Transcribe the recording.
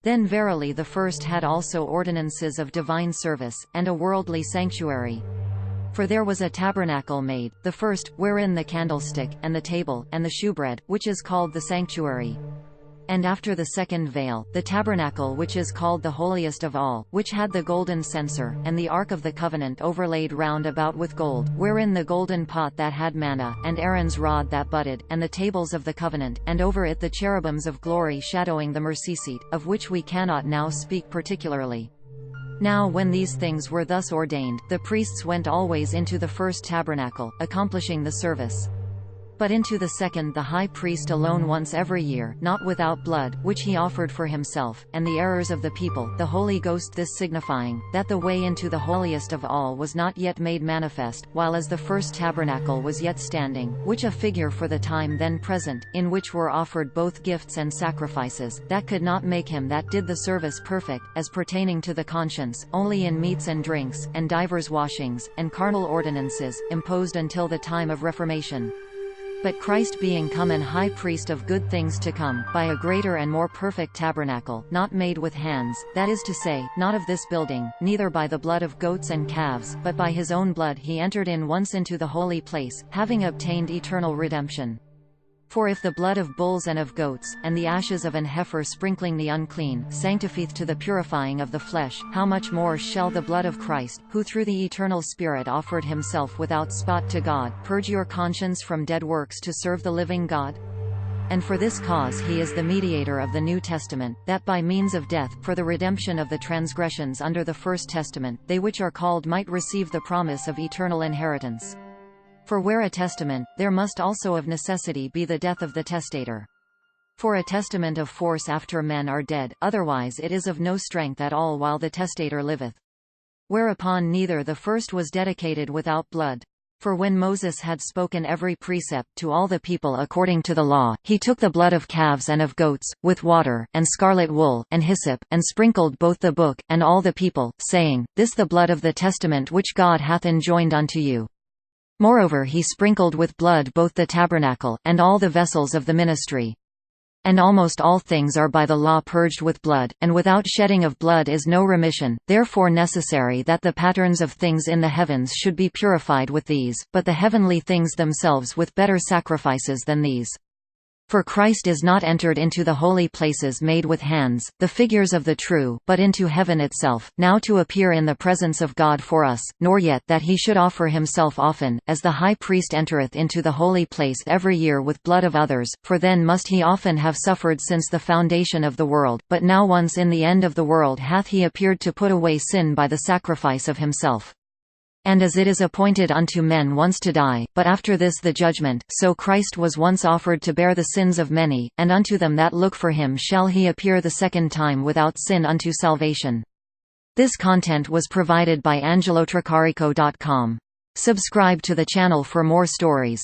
Then verily the first had also ordinances of divine service, and a worldly sanctuary. For there was a tabernacle made, the first, wherein the candlestick, and the table, and the shewbread, which is called the sanctuary. And after the second veil, the tabernacle which is called the holiest of all, which had the golden censer, and the ark of the covenant overlaid round about with gold, wherein the golden pot that had manna, and Aaron's rod that budded, and the tables of the covenant, and over it the cherubims of glory shadowing the mercyseat, of which we cannot now speak particularly. Now when these things were thus ordained, the priests went always into the first tabernacle, accomplishing the service. But into the second the high priest alone once every year, not without blood, which he offered for himself, and the errors of the people, the Holy Ghost, this signifying, that the way into the holiest of all was not yet made manifest, while as the first tabernacle was yet standing, which a figure for the time then present, in which were offered both gifts and sacrifices, that could not make him that did the service perfect, as pertaining to the conscience, only in meats and drinks, and divers washings, and carnal ordinances, imposed until the time of reformation. But Christ being come an high priest of good things to come, by a greater and more perfect tabernacle, not made with hands, that is to say, not of this building, neither by the blood of goats and calves, but by his own blood he entered in once into the holy place, having obtained eternal redemption. For if the blood of bulls and of goats, and the ashes of an heifer sprinkling the unclean, sanctifieth to the purifying of the flesh, how much more shall the blood of Christ, who through the eternal Spirit offered himself without spot to God, purge your conscience from dead works to serve the living God? And for this cause he is the mediator of the New Testament, that by means of death, for the redemption of the transgressions under the First Testament, they which are called might receive the promise of eternal inheritance. For where a testament, there must also of necessity be the death of the testator. For a testament of force after men are dead, otherwise it is of no strength at all while the testator liveth. Whereupon neither the first was dedicated without blood. For when Moses had spoken every precept to all the people according to the law, he took the blood of calves and of goats, with water, and scarlet wool, and hyssop, and sprinkled both the book, and all the people, saying, This the blood of the testament which God hath enjoined unto you. Moreover he sprinkled with blood both the tabernacle, and all the vessels of the ministry. And almost all things are by the law purged with blood, and without shedding of blood is no remission, therefore necessary that the patterns of things in the heavens should be purified with these, but the heavenly things themselves with better sacrifices than these. For Christ is not entered into the holy places made with hands, the figures of the true, but into heaven itself, now to appear in the presence of God for us, nor yet that he should offer himself often, as the high priest entereth into the holy place every year with blood of others, for then must he often have suffered since the foundation of the world, but now once in the end of the world hath he appeared to put away sin by the sacrifice of himself. And as it is appointed unto men once to die, but after this the judgment, so Christ was once offered to bear the sins of many, and unto them that look for him shall he appear the second time without sin unto salvation. This content was provided by angelotricarico.com. Subscribe to the channel for more stories.